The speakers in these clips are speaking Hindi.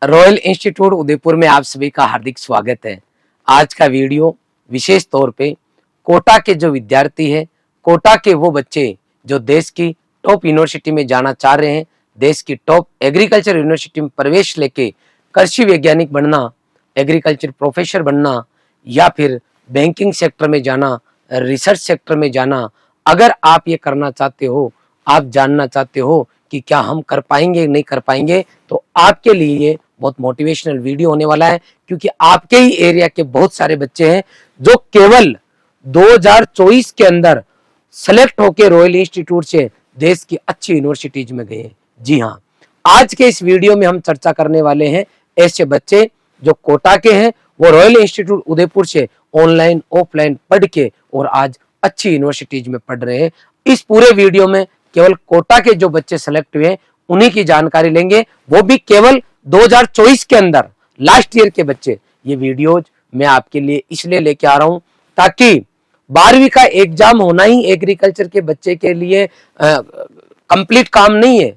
रॉयल इंस्टीट्यूट उदयपुर में आप सभी का हार्दिक स्वागत है। आज का वीडियो विशेष तौर पे कोटा के जो विद्यार्थी हैं, कोटा के वो बच्चे जो देश की टॉप यूनिवर्सिटी में जाना चाह रहे हैं, देश की टॉप एग्रीकल्चर यूनिवर्सिटी में प्रवेश लेके कृषि वैज्ञानिक बनना, एग्रीकल्चर प्रोफेसर बनना या फिर बैंकिंग सेक्टर में जाना, रिसर्च सेक्टर में जाना, अगर आप ये करना चाहते हो, आप जानना चाहते हो कि क्या हम कर पाएंगे नहीं कर पाएंगे, तो आपके लिए ये बहुत मोटिवेशनल वीडियो होने वाला है। क्योंकि आपके ही एरिया के बहुत सारे बच्चे हैं जो केवल 2024 के अंदर सेलेक्ट होके रॉयल इंस्टीट्यूट से देश की अच्छी यूनिवर्सिटीज में गए। जी हाँ, आज के इस वीडियो में हम चर्चा करने वाले हैं ऐसे बच्चे जो कोटा के हैं, वो रॉयल इंस्टीट्यूट उदयपुर से ऑनलाइन ऑफलाइन पढ़ के और आज अच्छी यूनिवर्सिटीज में पढ़ रहे हैं। इस पूरे वीडियो में केवल कोटा के जो बच्चे सेलेक्ट हुए हैं उन्हीं की जानकारी लेंगे, वो भी केवल 2024 के अंदर, लास्ट ईयर के बच्चे। ये वीडियोज मैं आपके लिए इसलिए लेके आ रहा हूं ताकि 12वीं का एग्जाम होना ही एग्रीकल्चर के बच्चे के लिए कंप्लीट काम नहीं है।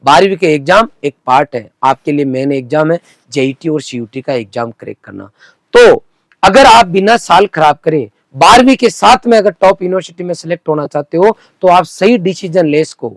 12वीं के एग्जाम एक पार्ट है, आपके लिए मेन एग्जाम है जेईटी और सीयूटी का एग्जाम क्रैक करना। तो अगर आप बिना साल खराब करें 12वीं के साथ में अगर टॉप यूनिवर्सिटी में सिलेक्ट होना चाहते हो, तो आप सही डिसीजन ले इसको,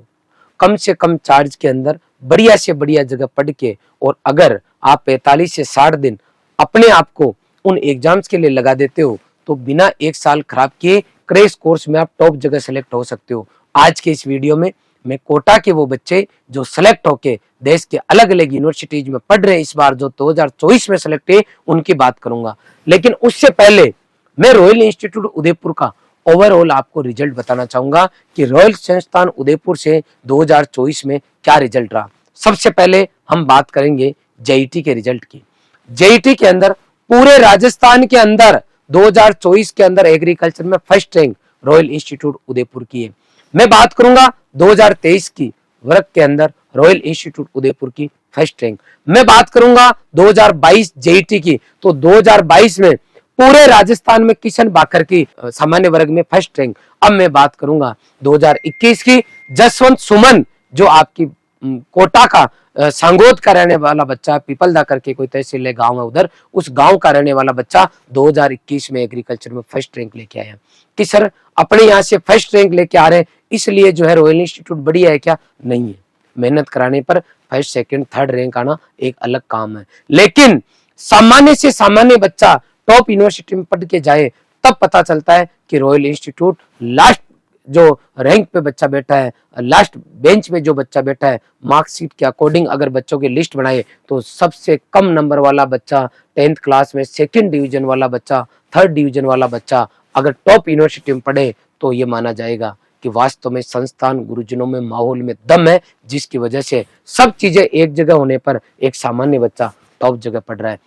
कम से कम चार्ज के अंदर बढ़िया से बढ़िया जगह पढ़ के, और अगर आप 45 से 60 दिन अपने आप को उन एग्जाम्स के लिए लगा देते हो, तो बिना एक साल खराब किए क्रैश कोर्स में आप टॉप जगह सेलेक्ट हो सकते हो। आज के इस वीडियो में मैं कोटा के वो बच्चे जो सेलेक्ट होके देश के अलग अलग यूनिवर्सिटीज में पढ़ रहे हैं, इस बार जो 2024 में सेलेक्ट है, उनकी बात करूंगा। लेकिन उससे पहले मैं रॉयल इंस्टीट्यूट उदयपुर का ओवरऑल आपको रिजल्ट बताना चाहूंगा कि रॉयल संस्थान उदयपुर से 2024 में क्या रिजल्ट रहा। सबसे पहले हम बात करेंगे जेईटी के रिजल्ट की। जेईटी के अंदर पूरे राजस्थान के अंदर 2024 के अंदर एग्रीकल्चर में first rank royal institute Udaipur की है। मैं बात करूंगा 2023 की वर्ग के अंदर रॉयल इंस्टीट्यूट उदयपुर की फर्स्ट रैंक। मैं बात करूंगा 2022 जेईटी की, तो 2022 में पूरे राजस्थान में किशन बाकर की सामान्य वर्ग में फर्स्ट रैंक। अब मैं बात करूंगा 2021 की, जसवंत सुमन जो आपकी कोटा का सांगोद का रहने वाला बच्चा, पीपलदा करके कोई तहसील है, गांव है उधर, उस गांव का रहने वाला बच्चा 2021 में एग्रीकल्चर में फर्स्ट रैंक लेके आया कि सर अपने यहाँ से फर्स्ट रैंक लेके आ रहे हैं इसलिए जो है रॉयल इंस्टीट्यूट बढ़िया है क्या? नहीं है। मेहनत कराने पर फर्स्ट सेकंड थर्ड रैंक आना एक अलग काम है। लेकिन सामान्य से सामान्य बच्चा टॉप यूनिवर्सिटी में पढ़ के जाए तब पता चलता है कि रॉयल इंस्टीट्यूट लास्ट जो रैंक पे बच्चा बैठा है, लास्ट बेंच में जो बच्चा बैठा है, मार्कशीट के अकॉर्डिंग अगर बच्चों की लिस्ट बनाए तो सबसे कम नंबर वाला बच्चा 10th क्लास में, सेकंड डिवीजन वाला बच्चा, थर्ड डिवीजन वाला बच्चा अगर टॉप यूनिवर्सिटी में पढ़े तो ये माना जाएगा कि वास्तव में संस्थान, गुरुजनों में, माहौल में दम है, जिसकी वजह से सब चीजें एक जगह होने पर एक सामान्य बच्चा टॉप जगह पढ़ रहा है।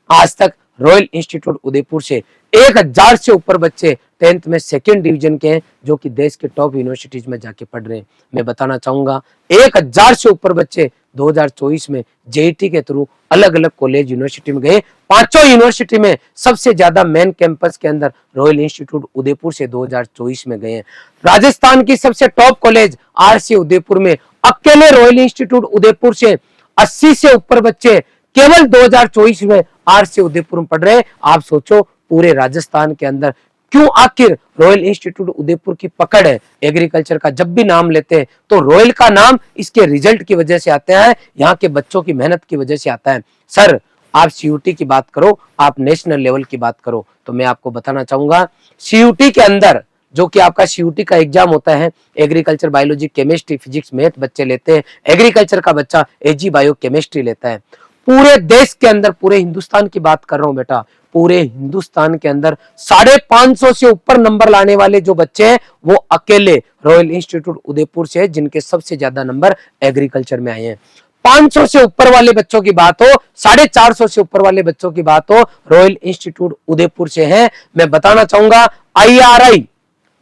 आज तक रॉयल इंस्टीट्यूट उदयपुर से 1000 से ऊपर बच्चे 10th में सेकंड डिवीजन के हैं जो कि देश के टॉप यूनिवर्सिटीज में जाके पढ़ रहे हैं। मैं बताना चाहूंगा 1000 से ऊपर बच्चे 2024 में जेईटी के थ्रू अलग अलग कॉलेज यूनिवर्सिटी में गए। पांचों यूनिवर्सिटी में सबसे ज्यादा मेन कैंपस के अंदर रॉयल इंस्टीट्यूट उदयपुर से 2024 में गए हैं। राजस्थान की सबसे टॉप कॉलेज आरसी उदयपुर में अकेले रॉयल इंस्टीट्यूट उदयपुर से 80 से ऊपर बच्चे केवल 2024 में आरसी उदयपुर में पढ़ रहे हैं। आप सोचो पूरे राजस्थान के अंदर क्यों आखिर रॉयल इंस्टीट्यूट उदयपुर की पकड़ है। एग्रीकल्चर का जब भी नाम लेते हैं तो रॉयल का नाम इसके रिजल्ट की वजह से आता है, यहाँ के बच्चों की मेहनत की वजह से आता है। सर आप सीयूटी की बात करो, आप नेशनल लेवल की बात करो, तो मैं आपको बताना चाहूंगा सीयूटी के अंदर जो कि आपका सीयूटी का एग्जाम होता है, agriculture, biology, chemistry, physics, math बच्चे लेते हैं। एग्रीकल्चर का बच्चा एजी बायो केमिस्ट्री लेता है। पूरे देश के अंदर, पूरे हिंदुस्तान की बात कर रहा हूं बेटा, पूरे हिंदुस्तान के अंदर 550 से ऊपर नंबर लाने वाले जो बच्चे हैं वो अकेले रॉयल इंस्टीट्यूट उदयपुर से है, जिनके सबसे ज्यादा नंबर एग्रीकल्चर में आए हैं। 500 से ऊपर वाले बच्चों की बात हो, 450 से ऊपर वाले बच्चों की बात हो, रॉयल इंस्टीट्यूट उदयपुर से है। मैं बताना चाहूंगा IRI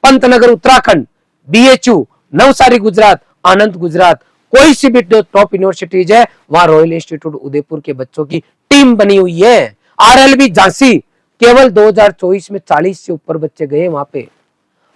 पंतनगर उत्तराखंड, BHU नवसारी गुजरात, आनंद गुजरात, कोई सी भी टॉप यूनिवर्सिटीज है वहां रॉयल इंस्टीट्यूट उदयपुर के बच्चों की टीम बनी हुई है। RLB झांसी केवल 2024 में 40 से ऊपर बच्चे गए वहां पे।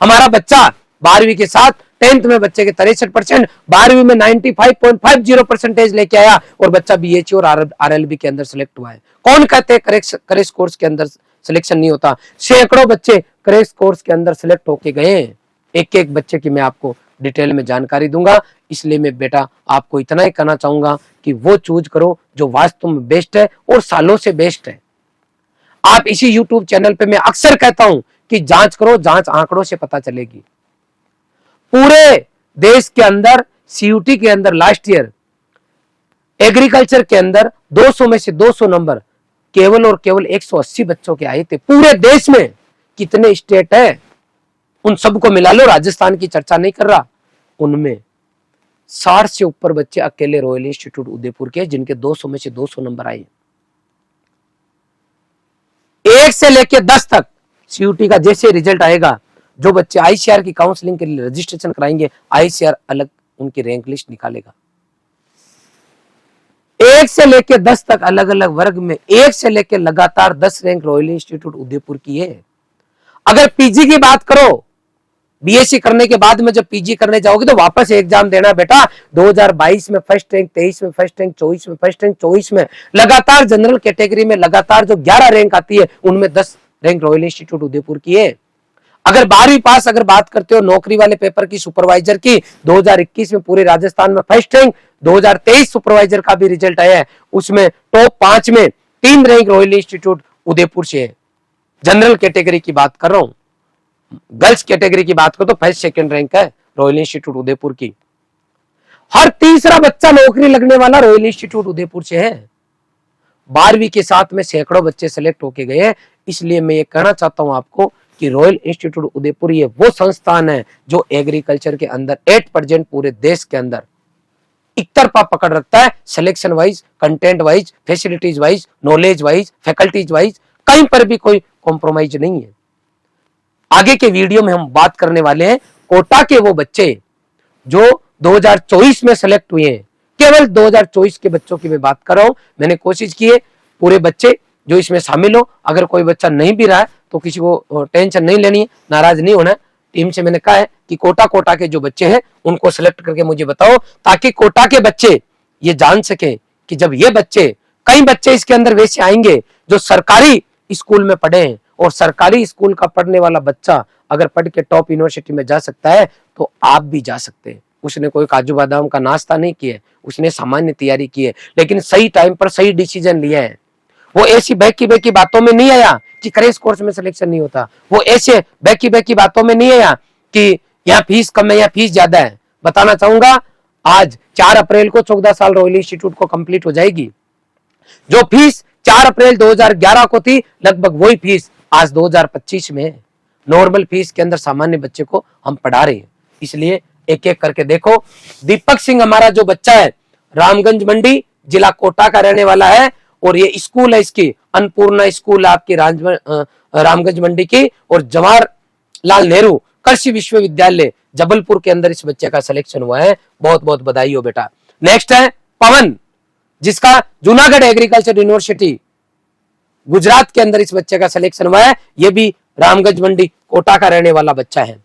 हमारा बच्चा 12वीं के साथ 10th में बच्चे के 63%, 12वीं में 95.50% लेके आया और बच्चा बीएचयू और आरएलबी के अंदर सिलेक्ट हुआ है। कौन कहते हैं क्रैश कोर्स के अंदर सिलेक्शन नहीं होता? सैकड़ों बच्चे क्रैश कोर्स के अंदर सिलेक्ट होके गए हैं। एक एक बच्चे की मैं आपको डिटेल में जानकारी दूंगा। इसलिए मैं बेटा आपको इतना ही कहना चाहूंगा कि वो चूज करो जो वास्तव में बेस्ट है और सालों से बेस्ट है। आप इसी यूट्यूब चैनल पे मैं अक्सर कहता हूं कि जांच करो, जांच आंकड़ों से पता चलेगी। पूरे देश के अंदर सीयूटी के अंदर लास्ट ईयर एग्रीकल्चर के अंदर 200 में से 200 नंबर केवल और केवल 180 बच्चों के आए थे। पूरे देश में कितने स्टेट है उन सबको मिला लो, राजस्थान की चर्चा नहीं कर रहा, उनमें 60 से ऊपर बच्चे अकेले रॉयल इंस्टीट्यूट उदयपुर के जिनके 200 में से 200 नंबर आए। 1 से लेकर 10 तक सीयूटी का जैसे रिजल्ट आएगा, जो बच्चे आईसीआर की काउंसलिंग के लिए रजिस्ट्रेशन कराएंगे, आईसीआर अलग उनकी रैंक लिस्ट निकालेगा। 1 से लेकर 10 तक अलग अलग वर्ग में 1 से लेकर लगातार 10 रैंक रॉयल इंस्टीट्यूट उदयपुर की है। अगर पीजी की बात करो, बीएससी करने के बाद में जब पीजी करने जाओगे तो वापस एग्जाम देना बेटा। 2022 में फर्स्ट रैंक, 23 में फर्स्ट रैंक, 24 में फर्स्ट रैंक, 24 में लगातार जनरल कैटेगरी में लगातार जो 11 रैंक आती है उनमें 10 रैंक रॉयल इंस्टीट्यूट उदयपुर की है। अगर 12वीं पास अगर बात करते हो नौकरी वाले पेपर की, सुपरवाइजर की, 2021 में पूरे राजस्थान में फर्स्ट रैंक, 2023 सुपरवाइजर का भी रिजल्ट आया है, उसमें टॉप 5 में 3 रैंक रॉयल इंस्टीट्यूट उदयपुर से है। जनरल कैटेगरी की बात कर रहा हूं, गर्ल्स कैटेगरी की बात करो तो फर्स्ट सेकंड रैंक है रॉयल इंस्टीट्यूट उदयपुर की। हर तीसरा बच्चा नौकरी लगने वाला रॉयल इंस्टीट्यूट उदयपुर से है। 12वीं के साथ में सैकड़ों बच्चे सेलेक्ट होके गए हैं। इसलिए मैं ये कहना चाहता हूं आपको कि रॉयल इंस्टीट्यूट उदयपुर ये वो संस्थान है जो एग्रीकल्चर के अंदर 8% पूरे देश के अंदर एक तरफा पकड़ रखता है। Selection wise, content wise, facilities wise, knowledge wise, faculties wise, कहीं पर भी कोई कॉम्प्रोमाइज नहीं है। आगे के वीडियो में हम बात करने वाले हैं कोटा के वो बच्चे जो 2024 में सेलेक्ट हुए हैं। केवल 2024 के बच्चों की मैं बात कर रहा हूं। मैंने कोशिश की है पूरे बच्चे जो इसमें शामिल हो। अगर कोई बच्चा नहीं भी रहा है तो किसी को टेंशन नहीं लेनी है, नाराज नहीं होना है। टीम से मैंने कहा है कि कोटा के जो बच्चे हैं उनको सिलेक्ट करके मुझे बताओ, ताकि कोटा के बच्चे ये जान सके कि जब ये बच्चे, कई बच्चे इसके अंदर वैसे आएंगे जो सरकारी स्कूल में पढ़े हैं, और सरकारी स्कूल का पढ़ने वाला बच्चा अगर पढ़ के टॉप यूनिवर्सिटी में जा सकता है तो आप भी जा सकते हैं। उसने कोई काजू बादाम का नाश्ता नहीं किया है, उसने सामान्य तैयारी की है, लेकिन सही टाइम पर सही डिसीजन लिया है। वो ऐसी बहकी बातों में नहीं आया कि क्रैश कोर्स में सिलेक्शन नहीं होता। वो ऐसे बहकी बातों में नहीं आया कि यहाँ फीस कम है या फीस ज्यादा है। बताना चाहूंगा, आज 4 अप्रैल को 14 साल रॉयल इंस्टीट्यूट को कंप्लीट हो जाएगी। जो फीस 4 अप्रैल 2011 को थी, लगभग वही फीस आज 2025 में है। नॉर्मल फीस के अंदर सामान्य बच्चे को हम पढ़ा रहे हैं। इसलिए एक एक करके देखो। दीपक सिंह हमारा जो बच्चा है रामगंज मंडी जिला कोटा का रहने वाला है, और ये स्कूल है इसकी अन्नपूर्णा स्कूल आपकी रामगंज मंडी की, और जवाहरलाल नेहरू कृषि विश्वविद्यालय जबलपुर के अंदर इस बच्चे का सिलेक्शन हुआ है। बहुत बहुत बधाई हो बेटा। नेक्स्ट है पवन, जिसका जूनागढ़ एग्रीकल्चर यूनिवर्सिटी गुजरात के अंदर इस बच्चे का सिलेक्शन हुआ है। ये भी रामगंज मंडी कोटा का रहने वाला बच्चा है।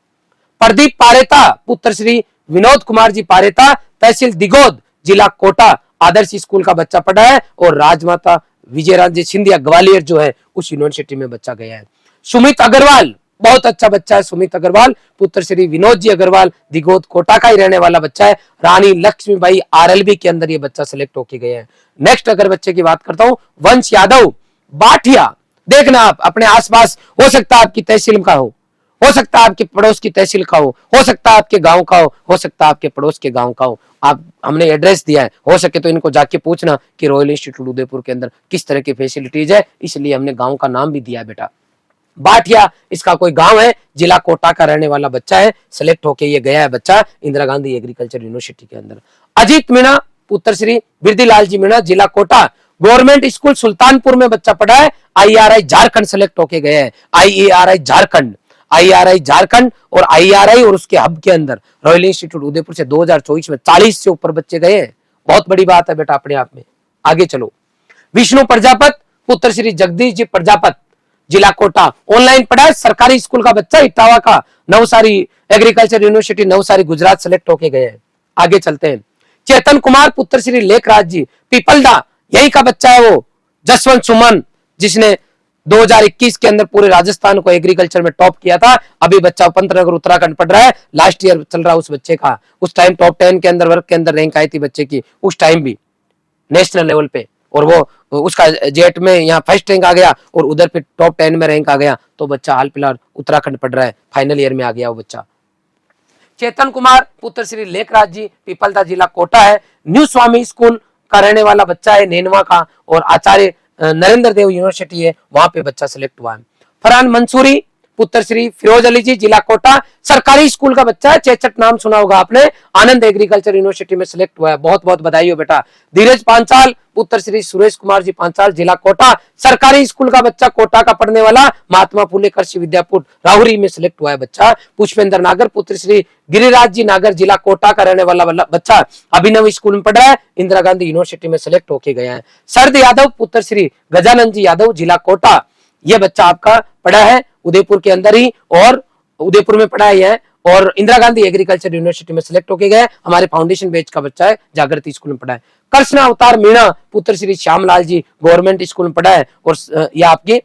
प्रदीप पारेता पुत्र श्री विनोद कुमार जी पारेता, तहसील दिगोद जिला कोटा आदर्श स्कूल का बच्चा पढ़ा है, और राजमाता विजयराजे सिंधिया ग्वालियर जो है उस यूनिवर्सिटी में बच्चा गया है। सुमित अग्रवाल बहुत अच्छा बच्चा है। सुमित अग्रवाल पुत्र श्री विनोद जी अग्रवाल दिगोद कोटा का ही रहने वाला बच्चा है। रानी लक्ष्मीबाई आरएलबी के अंदर ये बच्चा सिलेक्ट होके गया है। नेक्स्ट अगर बच्चे की बात करता हूं, वंश यादव बाठिया। देखना आप अपने आसपास, हो सकता है आपकी तहसील का हो सकता है आपके पड़ोस की तहसील का हो सकता है आपके गांव का हो सकता है आपके पड़ोस के गांव का हो। आप हमने एड्रेस दिया है, हो सके तो इनको जाके पूछना कि रॉयल इंस्टीट्यूट उदयपुर के अंदर किस तरह की फैसिलिटीज है, इसलिए हमने गांव का नाम भी दिया है बेटा। बाठिया इसका कोई गांव है, जिला कोटा का रहने वाला बच्चा है। सिलेक्ट होके ये गया है बच्चा इंदिरा गांधी एग्रीकल्चर यूनिवर्सिटी के अंदर। अजीत मीणा पुत्र श्री बिरदीलाल जी मीणा जिला कोटा गवर्नमेंट स्कूल सुल्तानपुर में बच्चा पढ़ा है। आईआरआई झारखंड सिलेक्ट होके गया है। आईआरआई झारखंड और आईआरआई और उसके हब के अंदर रॉयल इंस्टीट्यूट उदयपुर से 2024 में 40 से ऊपर बच्चे गए हैं। बहुत बड़ी बात है बेटा अपने आप में। आगे चलो। विष्णु प्रजापत पुत्र श्री जगदीश जी प्रजापत जिला कोटा ऑनलाइन पढ़ा है, सरकारी स्कूल का बच्चा इटावा का Navsari agriculture university Navsari Gujarat select होके गए हैं। आगे चलते हैं। चेतन कुमार पुत्र श्री लेखराज जी पीपलदा, यही का बच्चा है वो जसवंत सुमन, जिसने 2021 के अंदर पूरे राजस्थान को एग्रीकल्चर में टॉप किया था। अभी बच्चा पंतनगर उत्तराखंड पढ़ रहा है, लास्ट ईयर चल रहा है उस बच्चे का। उस टाइम टॉप 10 के अंदर वर्ग के अंदर रैंक आई थी बच्चे की, उस टाइम भी नेशनल लेवल पे, और वो उसका जेट में यहाँ फर्स्ट रैंक आ गया और उधर पे टॉप 10 में रैंक आ गया। तो बच्चा हाल फिलहाल उत्तराखंड पढ़ रहा है, फाइनल ईयर में आ गया वो बच्चा। चेतन कुमार पुत्र श्री लेखराज जी पीपलदा जिला कोटा है, न्यू स्वामी स्कूल का रहने वाला बच्चा है नेनवा का, और आचार्य नरेंद्र देव यूनिवर्सिटी है वहां पे बच्चा सिलेक्ट हुआ है। फरहान मंसूरी पुत्र श्री फिरोज अली जी जिला कोटा, सरकारी स्कूल का बच्चा है, चेचट नाम सुना होगा आपने, आनंद एग्रीकल्चर यूनिवर्सिटी में सिलेक्ट हुआ है। बहुत बहुत बधाई हो बेटा। धीरज पांचाल पुत्र श्री सुरेश कुमार जी पांचाल जिला कोटा, सरकारी स्कूल का बच्चा कोटा का पढ़ने वाला, महात्मा फुले कृषि विद्यापीठ राहुरी में सिलेक्ट हुआ है बच्चा। पुष्पेंद्र नागर पुत्र श्री गिरिराज जी नागर जिला कोटा का रहने वाला बच्चा अभिनव स्कूल में पढ़ रहा है, इंदिरा गांधी यूनिवर्सिटी में सिलेक्ट होके गया है। शरद यादव पुत्र श्री गजानंद जी यादव जिला कोटा, ये बच्चा आपका पढ़ा है उदयपुर के अंदर ही, और उदयपुर में पढ़ा है और इंदिरा गांधी एग्रीकल्चर यूनिवर्सिटी में सिलेक्ट होके गए। हमारे फाउंडेशन बैच का बच्चा है, जागृति स्कूल में पढ़ा है। कृष्ण अवतार मीणा पुत्र श्री श्यामलाल जी गवर्नमेंट स्कूल में पढ़ा है, और यह आपके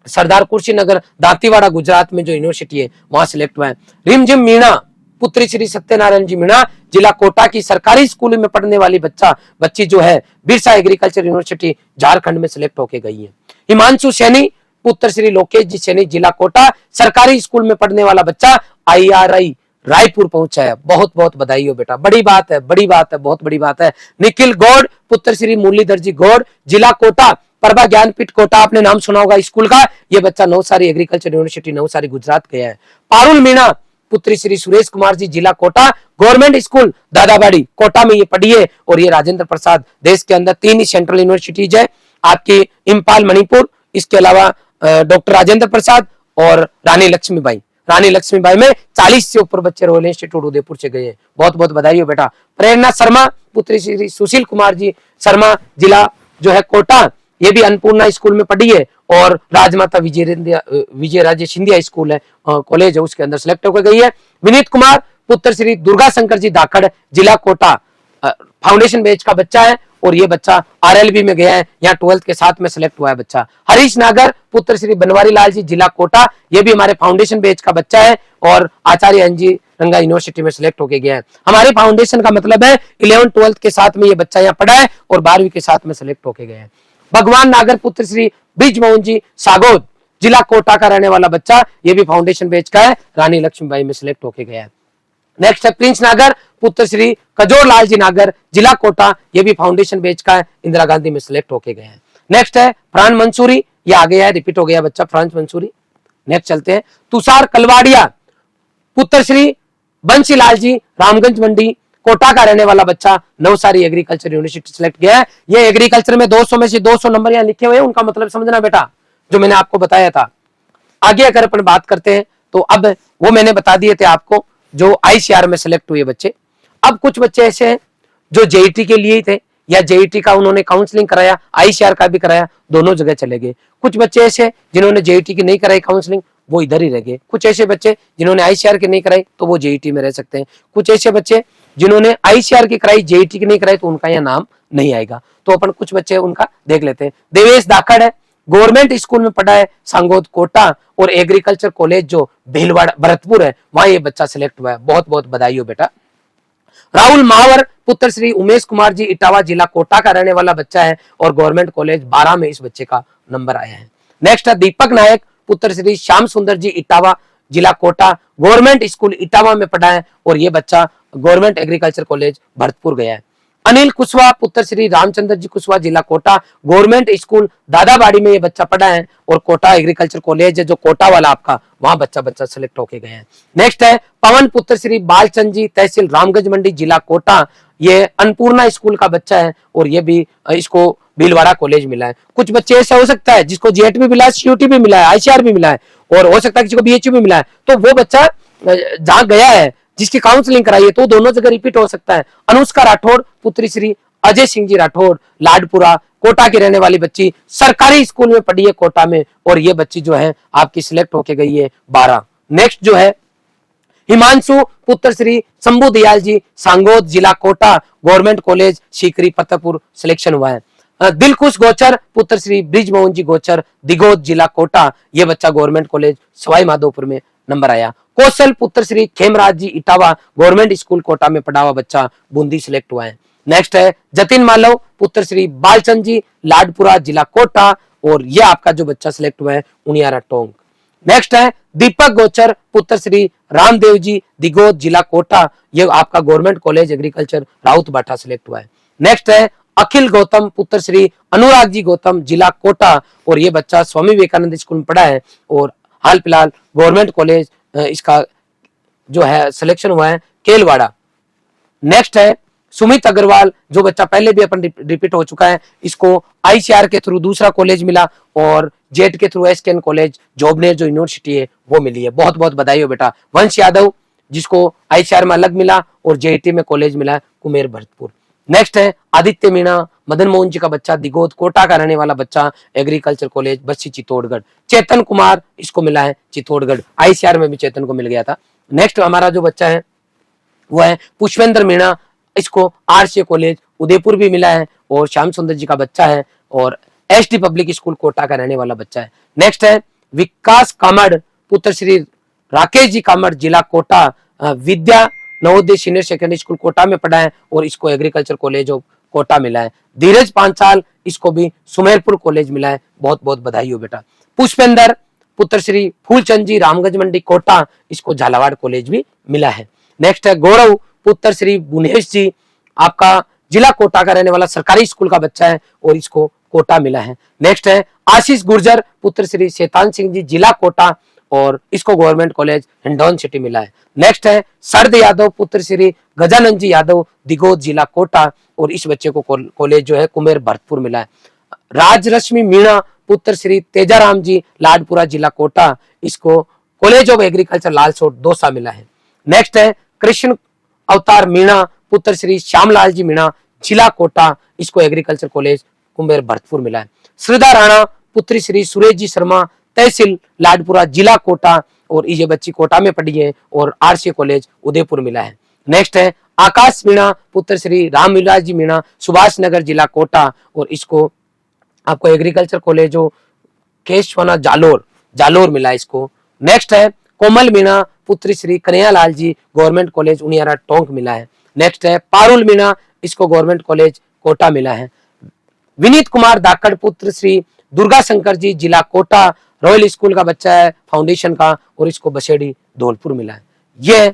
सरदार कुर्सीनगर दांतीवाड़ा गुजरात में जो यूनिवर्सिटी है वहां सिलेक्ट हुआ है। रिमझिम मीणा पुत्री श्री सत्यनारायण जी मीणा जिला कोटा की सरकारी स्कूल में पढ़ने वाली बच्ची जो है बिरसा एग्रीकल्चर यूनिवर्सिटी झारखंड में सिलेक्ट होके गई है। हिमांशु सैनी पुत्र श्री लोकेश जी सैनी जिला कोटा, सरकारी स्कूल में पढ़ने वाला बच्चा IRI रायपुर पहुंचा है। बहुत बहुत बधाई हो बेटा, बड़ी बात है, बड़ी बात है, बहुत बड़ी बात है। निखिल गौड़ पुत्र श्री मुरलीधर जी गौड़ जिला कोटा, प्रभा ज्ञानपीठ कोटा आपने नाम सुना होगा स्कूल का, ये बच्चा नवसारी एग्रीकल्चर यूनिवर्सिटी नवसारी गुजरात गया है। पारुल मीणा पुत्री श्री सुरेश कुमार जी जिला कोटा, गवर्नमेंट स्कूल दादाबाड़ी कोटा में ये पढ़ी है, और ये राजेंद्र प्रसाद, देश के अंदर 3 ही सेंट्रल यूनिवर्सिटीज है आपकी, इम्फाल मणिपुर, इसके अलावा डॉक्टर राजेंद्र प्रसाद और रानी लक्ष्मीबाई। रानी लक्ष्मीबाई में 40 से ऊपर बच्चे रॉयल इंस्टीट्यूट उदयपुर से गए हैं। बहुत बहुत बधाई हो बेटा। प्रेरणा शर्मा पुत्री श्री सुशील कुमार जी शर्मा जिला जो है कोटा, ये भी अन्नपूर्णा स्कूल में पढ़ी है, और राजमाता विजय राजे सिंधिया स्कूल है कॉलेज है उसके अंदर सिलेक्ट होकर गई है। विनीत कुमार पुत्र श्री दुर्गा शंकर जी धाकड़ जिला कोटा, फाउंडेशन बैच का बच्चा है, और ये बच्चा RLB में गया है, यहाँ 12th के साथ में सिलेक्ट हुआ है बच्चा। हरीश नागर पुत्र श्री बनवारी लाल जी जिला कोटा, ये भी हमारे फाउंडेशन बैच का बच्चा है, और आचार्य NG रंगा यूनिवर्सिटी में सिलेक्ट होके गया है। हमारे फाउंडेशन का मतलब है 11th 12th के साथ में ये बच्चा यहाँ पढ़ा है, और 12वीं के साथ में सिलेक्ट होके गया है। भगवान नागर पुत्र श्री ब्रिजमोहन जी सागोद जिला कोटा का रहने वाला बच्चा, ये भी फाउंडेशन बैच का है, रानी लक्ष्मीबाई में सिलेक्ट होके गया है। नेक्स्ट है प्रिंस नागर पुत्र श्री कजोर लाल जी नागर जिला कोटा, ये भी फाउंडेशन बैच का है, इंदिरा गांधी में सिलेक्ट होके गए हैं। नेक्स्ट है फरहान मंसूरी, ये आ गया है, रिपीट हो गया बच्चा फरहान मंसूरी। नेक्स्ट चलते हैं तुषार कलवाड़िया पुत्र श्री बंसीलाल जी रामगंज मंडी कोटा का रहने वाला बच्चा, नवसारी एग्रीकल्चर यूनिवर्सिटी सिलेक्ट गया है। ये एग्रीकल्चर में 200 में से 200 नंबर यहाँ लिखे हुए हैं, उनका मतलब समझना बेटा, जो मैंने आपको बताया था। आगे अगर अपन बात करते हैं तो अब वो मैंने बता दिए थे आपको जो ICR में सिलेक्ट हुए बच्चे। अब कुछ बच्चे ऐसे हैं जो JET के लिए ही थे, या JET का उन्होंने काउंसलिंग कराया, ICR का भी कराया, दोनों जगह चले गए। कुछ बच्चे ऐसे जिन्होंने JET की नहीं कराई काउंसलिंग, वो इधर ही रह गए। कुछ ऐसे बच्चे जिन्होंने ICR की नहीं कराई तो वो JET में रह सकते हैं। कुछ ऐसे बच्चे जिन्होंने ICR की कराई JET की नहीं कराई तो उनका यहाँ नाम नहीं आएगा। तो अपन कुछ बच्चे उनका देख लेते हैं। देवेश धाकड़ है, गवर्नमेंट स्कूल में पढ़ा है सांगोद कोटा, और एग्रीकल्चर कॉलेज जो भीलवाड़ा भरतपुर है वहां ये बच्चा सिलेक्ट हुआ है। बहुत बहुत बधाई हो बेटा। राहुल महावर पुत्र श्री उमेश कुमार जी इटावा जिला कोटा का रहने वाला बच्चा है, और गवर्नमेंट कॉलेज 12 में इस बच्चे का नंबर आया है। नेक्स्ट है दीपक नायक पुत्र श्री श्याम सुंदर जी इटावा जिला कोटा, गवर्नमेंट स्कूल इटावा में पढ़ा है, और ये बच्चा गवर्नमेंट एग्रीकल्चर कॉलेज भरतपुर गया है। अनिल कुशवाहा पुत्र श्री रामचंद्र जी कुशवाहा जिला कोटा, गवर्नमेंट स्कूल दादाबाड़ी में ये बच्चा पढ़ा है, और कोटा एग्रीकल्चर कॉलेज है जो कोटा वाला आपका, वहां बच्चा सिलेक्ट होके गए हैं। नेक्स्ट है पवन पुत्र श्री बालचंद जी तहसील रामगंज मंडी जिला कोटा, ये अन्नपूर्णा स्कूल का बच्चा है, और ये भी इसको भीलवाड़ा कॉलेज मिला है। कुछ बच्चे ऐसा हो सकता है जिसको JET भी मिला है, CUT भी मिला है, ICR भी मिला है, और हो सकता है किसी को BHU भी मिला है, तो वो बच्चा जहां गया है जिसकी काउंसलिंग कराई है तो दोनों जगह रिपीट हो सकता है। अनुष्का राठौर पुत्री श्री अजय सिंह जी राठौर लाडपुरा कोटा की रहने वाली बच्ची, सरकारी स्कूल में पढ़ी है कोटा में, और ये बच्ची जो है आपकी सिलेक्ट होके गई है 12। नेक्स्ट जो है हिमांशु पुत्र श्री शंभू दयाल जी सांगोद जिला Kota government college Sikri Fatehpur selection हुआ है। दिलखुश गोचर पुत्र श्री ब्रिज मोहन जी गोचर दिगोद जिला कोटा, ये बच्चा गवर्नमेंट कॉलेज सवाई माधोपुर में नंबर आया। कौशल पुत्र श्री खेमराज जी इटावा गवर्नमेंट स्कूल कोटा में पढ़ा हुआ बच्चा बूंदी सिलेक्ट हुआ है। नेक्स्ट है जतिन मालव पुत्र श्री बालचंद जी लाडपुरा जिला कोटा, और ये आपका जो बच्चा सिलेक्ट हुआ है उनियारा टोंक। नेक्स्ट है दीपक गोचर पुत्र श्री रामदेव जी दिगोद जिला कोटा, ये आपका गवर्नमेंट कॉलेज एग्रीकल्चर राउत बाटा सिलेक्ट हुआ है। नेक्स्ट है अखिल गौतम पुत्र श्री अनुराग जी गौतम जिला कोटा, और ये बच्चा स्वामी विवेकानंद स्कूल में पढ़ा है और हाल फिलहाल गवर्नमेंट कॉलेज इसका जो है सिलेक्शन हुआ है केलवाड़ा। नेक्स्ट है सुमित अग्रवाल, जो बच्चा पहले भी अपन रिपीट हो चुका है, इसको आईसीआर के थ्रू दूसरा कॉलेज मिला और जेट के थ्रू एसकेएन कॉलेज जोबनेर जो यूनिवर्सिटी है वो मिली है। बहुत बहुत बधाई हो बेटा। वंश यादव जिसको आईसीआर में अलग मिला और जेईटी में कॉलेज मिला कुमेर भरतपुर। नेक्स्ट है आदित्य मीणा मदन मोहन जी का बच्चा दिगोद कोटा का रहने वाला बच्चा एग्रीकल्चर कॉलेज बस्सी चित्तौड़गढ़। चेतन कुमार इसको मिला है चित्तौड़गढ़, आईसीआर में भी चेतन को मिल गया था। नेक्स्ट हमारा जो बच्चा है वो है पुष्पेंद्र मीणा, इसको आरसीए कॉलेज उदयपुर भी मिला है और श्याम सुंदर जी का बच्चा है और एसडी पब्लिक स्कूल कोटा का रहने वाला बच्चा है। नेक्स्ट है विकास कामड़ पुत्र श्री राकेश जी कामड़ जिला Kota Vidya Navodaya senior secondary school Kota में पढ़ा है और इसको एग्रीकल्चर कॉलेज ऑफ कोटा मिला है। धीरज पांचाल इसको भी सुमेरपुर कॉलेज मिला है। बहुत बहुत बधाई हो बेटा। पुष्पेंद्र पुत्र श्री फूलचंद जी रामगंज मंडी कोटा, इसको झालावाड़ कॉलेज भी मिला है। नेक्स्ट है गौरव पुत्र श्री बुनेश जी, आपका जिला कोटा का रहने वाला सरकारी स्कूल का बच्चा है और इसको कोटा मिला है। नेक्स्ट है आशीष गुर्जर पुत्र श्री शैतान सिंह जी जिला कोटा और इसको गवर्नमेंट कॉलेज हिंडौन सिटी मिला है। नेक्स्ट है शरद यादव पुत्र श्री गजानंद जी यादव दिगोद जिला कोटा और इस बच्चे को कॉलेज जो है कुमेर भरतपुर मिला है। राजरश्मि मीणा पुत्र श्री तेजाराम जी लाडपुरा जिला कोटा, इसको college of agriculture Lalsot Dausa मिला है। नेक्स्ट है कृष्ण अवतार मीणा पुत्र श्री श्यामलाल जी मीणा जिला कोटा, इसको एग्रीकल्चर कॉलेज कुंभेर भरतपुर मिला है। श्रद्धा राणा पुत्री श्री सुरेश जी शर्मा तहसील लाडपुरा जिला कोटा और ये बच्ची कोटा में पढ़ी है और आरसीए कॉलेज उदयपुर मिला है। नेक्स्ट है आकाश मीणा पुत्र श्री रामविलास जी मीणा सुभाष नगर जिला कोटा और इसको आपको एग्रीकल्चर कॉलेज हो केशवना जालोर मिला है इसको। नेक्स्ट है कोमल मीणा पुत्री श्री कन्हैयालाल जी गवर्नमेंट कॉलेज उनियारा टोंक मिला है। नेक्स्ट है पारुल मीणा, इसको गवर्नमेंट कॉलेज कोटा मिला है। विनीत कुमार दाकड़ पुत्र श्री दुर्गा शंकर जी जिला कोटा रॉयल स्कूल का बच्चा है फाउंडेशन का और इसको बसेड़ी धौलपुर मिला है। ये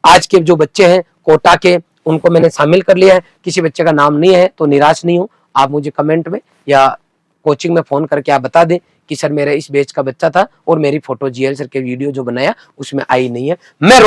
आज के जो बच्चे हैं कोटा के उनको मैंने शामिल कर लिया है। किसी बच्चे का नाम नहीं है तो निराश नहीं हो, आप मुझे कमेंट में या कोचिंग में फोन करके आप बता दें कि सर मेरा इस बैच का बच्चा था और मेरी फोटो जीएल सर के वीडियो जो बनाया उसमें आई नहीं है। मैं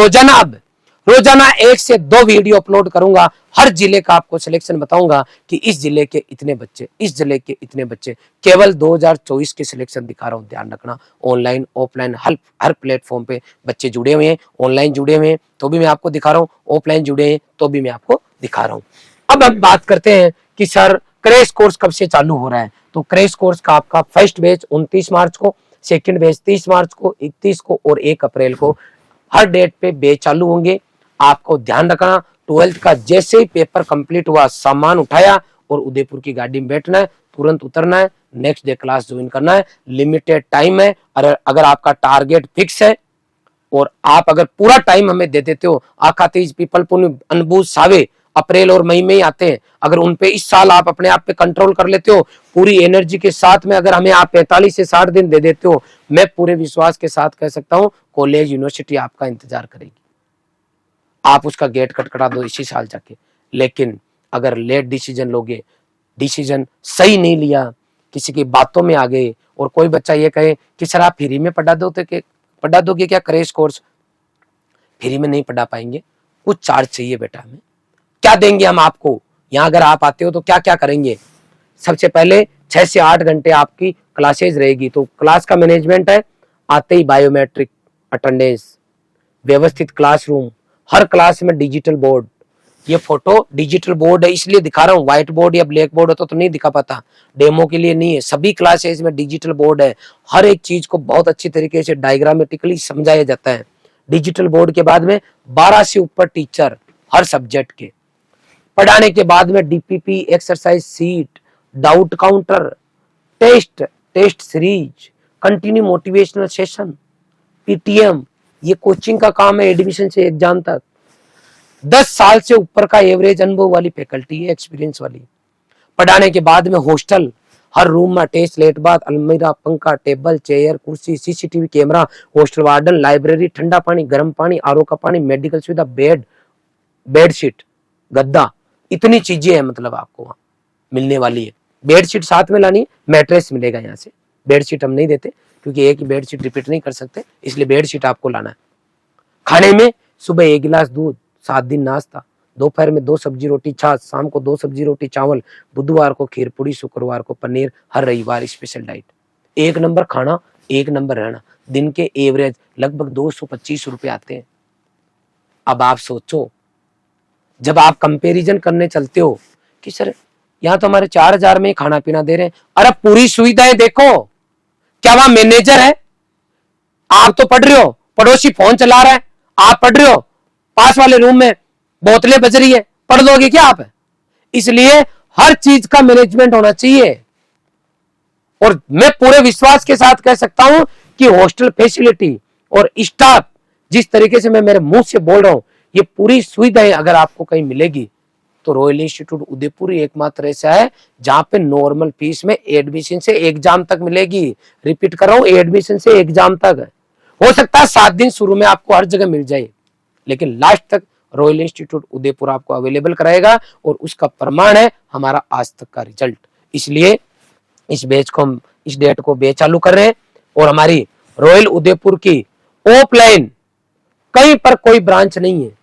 रोजाना 1 से 2 वीडियो अपलोड करूंगा, हर जिले का आपको सिलेक्शन बताऊंगा कि इस जिले के इतने बच्चे, इस जिले के इतने बच्चे। केवल 2024 के सिलेक्शन दिखा रहा हूं, ध्यान रखना। ऑनलाइन ऑफलाइन हर प्लेटफॉर्म पे बच्चे जुड़े हुए हैं। ऑनलाइन जुड़े हुए हैं तो भी मैं आपको दिखा रहा हूँ, ऑफलाइन जुड़े हैं तो भी मैं आपको दिखा रहा हूँ। अब हम बात करते हैं कि सर क्रैश कोर्स कब से चालू हो रहा है। तो क्रैश कोर्स का आपका फर्स्ट बैच 29 मार्च को, सेकंड बैच 30 मार्च को, 31 को और 1 अप्रैल को, हर डेट पे बैच चालू होंगे। आपको ध्यान रखना 12th का जैसे ही पेपर कंप्लीट हुआ सामान उठाया और उदयपुर की गाड़ी में बैठना है, तुरंत उतरना है, नेक्स्ट डे क्लास ज्वाइन करना है। लिमिटेड टाइम है, अगर आपका टारगेट फिक्स है और आप अगर पूरा टाइम हमें दे देते हो, आखातीज पीपल पुण्य अनबूझ सावे अप्रैल और मई में ही आते हैं, अगर उन पे इस साल आप अपने आप पे कंट्रोल कर लेते हो पूरी एनर्जी के साथ में, अगर हमें आप 45 से 60 दिन दे देते हो, मैं पूरे विश्वास के साथ कह सकता हूँ कॉलेज यूनिवर्सिटी आपका इंतजार करेगी। आप उसका गेट खटखटा दो इसी साल जाके। लेकिन अगर लेट डिसीजन लोगे, डिसीजन सही नहीं लिया, किसी की बातों में आ गए और कोई बच्चा ये कहे कि सर आप फ्री में पढ़ा दोगे क्या क्रैश कोर्स? फ्री में नहीं पढ़ा पाएंगे, कुछ चार्ज चाहिए बेटा। हमें क्या देंगे हम आपको? यहाँ अगर आप आते हो तो क्या क्या करेंगे? सबसे पहले 6 से 8 घंटे आपकी क्लासेज रहेगी। तो क्लास का मैनेजमेंट है, आते ही बायोमेट्रिक अटेंडेंस, व्यवस्थित क्लासरूम, हर क्लास में डिजिटल बोर्ड, ये फोटो डिजिटल बोर्ड है इसलिए दिखा रहा हूँ, व्हाइट बोर्ड या ब्लैक बोर्ड होता तो नहीं दिखा पाता, डेमो के लिए नहीं है। सभी क्लासेज में डिजिटल बोर्ड है, हर एक चीज को बहुत अच्छी तरीके से डायग्रामेटिकली समझाया जाता है। डिजिटल बोर्ड के बाद में 12 से ऊपर टीचर हर सब्जेक्ट के पढ़ाने के बाद में DPP, exercise sheet, doubt counter, test series, continue motivational session, PTM, ये कोचिंग का काम है एडमिशन से एग्जाम तक। 10 साल से ऊपर का एवरेज अनुभव वाली फैकल्टी है, एक्सपीरियंस वाली। पढ़ाने के बाद में हॉस्टल, हर रूम में अटैच लेट बाथ, अलमीरा, पंखा, टेबल, चेयर, कुर्सी, CCTV camera, hostel warden, library, ठंडा पानी, गर्म पानी, आरओ का पानी, मेडिकल सुविधा, बेडशीट, गद्दा, इतनी चीजें हैं मतलब आपको वहां मिलने वाली है। बेडशीट साथ में लानी है, मैट्रेस मिलेगा यहाँ से। बेडशीट हम नहीं देते क्योंकि एक ही बेडशीट रिपीट नहीं कर सकते, इसलिए बेडशीट आपको लाना है। खाने में सुबह 1 गिलास दूध, 7 दिन नाश्ता, दोपहर में 2 सब्जी रोटी छाछ, शाम को 2 सब्जी रोटी चावल, बुधवार को खीर पूरी, शुक्रवार को पनीर, हर रविवार स्पेशल डाइट। 1 नंबर खाना, 1 नंबर रहना। दिन के एवरेज लगभग 225 रुपए आते हैं। अब आप सोचो, जब आप कंपैरिजन करने चलते हो कि सर यहाँ तो हमारे 4000 में खाना पीना दे रहे हैं, अरे पूरी सुविधाएं देखो, क्या वहां मैनेजर है? आप तो पढ़ रहे हो, पड़ोसी फोन चला रहा है, आप पढ़ रहे हो, पास वाले रूम में बोतलें बज रही है, पढ़ लोगे क्या आप? इसलिए हर चीज का मैनेजमेंट होना चाहिए। और मैं पूरे विश्वास के साथ कह सकता हूं कि हॉस्टल फैसिलिटी और स्टाफ, जिस तरीके से मैं मेरे मुंह से बोल रहा हूं, ये पूरी सुविधाएं अगर आपको कहीं मिलेगी तो रॉयल इंस्टीट्यूट उदयपुर एकमात्र ऐसा है जहां पे नॉर्मल फीस में एडमिशन से एग्जाम तक मिलेगी। रिपीट कर रहा हूं, एडमिशन से एग्जाम तक। हो सकता है 7 दिन शुरू में आपको हर जगह मिल जाए, लेकिन लास्ट तक रॉयल इंस्टीट्यूट उदयपुर आपको अवेलेबल कराएगा, और उसका प्रमाण है हमारा आज तक का रिजल्ट। इसलिए इस बैच को हम इस डेट को बैच चालू कर रहे हैं, और हमारी रॉयल उदयपुर की ऑफलाइन कहीं पर कोई ब्रांच नहीं है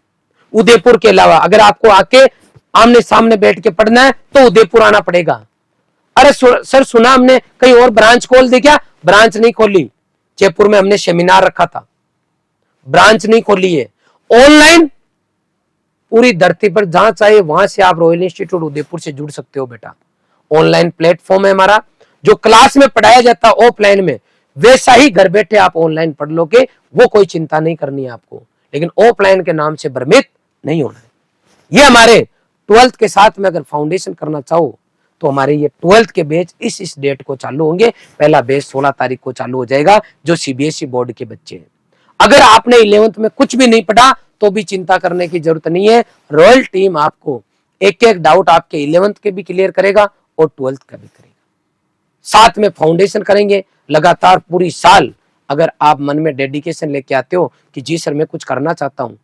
उदयपुर के अलावा। अगर आपको आके आमने सामने बैठ के पढ़ना है तो उदयपुर आना पड़ेगा। अरे सर सुना हमने कहीं और ब्रांच खोल दी क्या? ब्रांच नहीं खोली, जयपुर में हमने सेमिनार रखा था, ब्रांच नहीं खोली है। ऑनलाइन पूरी धरती पर जहां चाहे वहां से आप रॉयल इंस्टीट्यूट उदयपुर से जुड़ सकते हो बेटा। ऑनलाइन प्लेटफॉर्म है हमारा, जो क्लास में पढ़ाया जाता है ऑफलाइन में, वैसा ही घर बैठे आप ऑनलाइन पढ़ लोगे, वो कोई चिंता नहीं करनी है आपको। लेकिन ऑफलाइन के नाम से भ्रमित नहीं होना है। ये हमारे 12th के साथ में अगर फाउंडेशन करना चाहो तो हमारे ये 12th के बैच इस डेट को चालू होंगे। पहला बैच 16 तारीख को चालू हो जाएगा, जो सीबीएसई बोर्ड के बच्चे हैं। अगर आपने 11th में कुछ भी नहीं पढ़ा तो भी चिंता करने की जरूरत नहीं है। रॉयल टीम आपको एक एक डाउट आपके 11th के भी क्लियर करेगा और 12th का भी करेगा। साथ में फाउंडेशन करेंगे लगातार पूरी साल। अगर आप मन में डेडिकेशन लेके आते हो कि जी सर मैं कुछ करना चाहता हूं,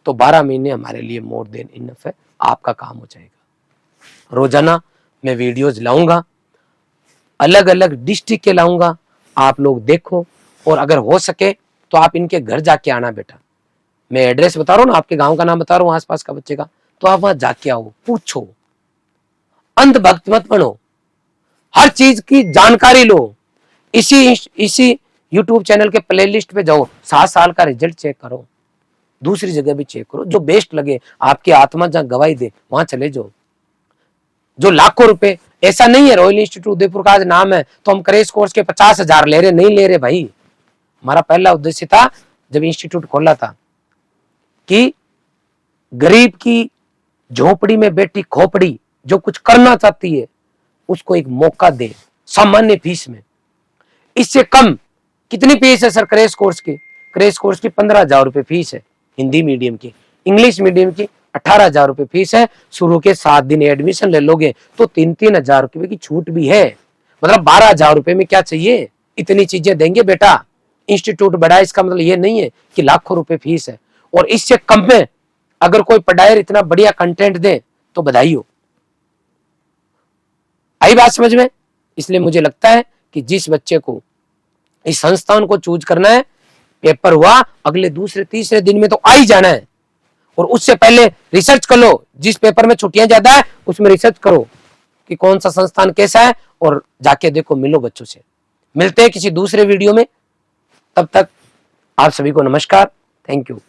तो 12 महीने हमारे लिए मोर देन इनफ है, आपका काम हो जाएगा। रोजाना मैं वीडियोज लाऊंगा, अलग अलग डिस्ट्रिक्ट के लाऊंगा, आप लोग देखो, और अगर हो सके तो आप इनके घर जाके आना बेटा। मैं एड्रेस बता रहा हूं ना, आपके गांव का नाम बता रहा हूं, आसपास का बच्चे का, तो आप वहां जाके आओ, पूछो, अंधभक्त मत बनो, हर चीज की जानकारी लो। इसी यूट्यूब चैनल के प्लेलिस्ट पे जाओ, 7 साल का रिजल्ट चेक करो, दूसरी जगह भी चेक करो, जो बेस्ट लगे, आपकी आत्मा जहां गवाही दे वहां चले जाओ। जो लाखों रुपए, ऐसा नहीं है रॉयल इंस्टीट्यूट उदयपुर का आज नाम है तो हम क्रैश कोर्स के 50,000 ले रहे, नहीं ले रहे भाई। हमारा पहला उद्देश्य था जब इंस्टीट्यूट खोला था कि गरीब की झोपड़ी में बैठी खोपड़ी जो कुछ करना चाहती है उसको एक मौका दे सामान्य फीस में। इससे कम कितनी फीस है सर क्रैश कोर्स की? क्रैश कोर्स की 15,000 रुपए फीस है, हिंदी मीडियम की। इंग्लिश मीडियम की 18,000 रुपए फीस है। शुरू के 7 दिन एडमिशन ले लोगे तो 3,000 रुपए की छूट भी है, मतलब 12,000 रुपए में क्या चाहिए, इतनी चीजें देंगे बेटा। इंस्टीट्यूट बड़ा है, इसका मतलब ये नहीं है कि लाखों रुपए फीस है। और इससे कम में अगर कोई पढ़ाई इतना बढ़िया कंटेंट दे तो बधाई हो। आई बात समझ में? इसलिए मुझे लगता है कि जिस बच्चे को इस संस्थान को चूज करना है, पेपर हुआ अगले दूसरे तीसरे दिन में तो आ ही जाना है, और उससे पहले रिसर्च कर लो। जिस पेपर में छुट्टियां ज्यादा है उसमें रिसर्च करो कि कौन सा संस्थान कैसा है, और जाके देखो, मिलो बच्चों से। मिलते हैं किसी दूसरे वीडियो में, तब तक आप सभी को नमस्कार, थैंक यू।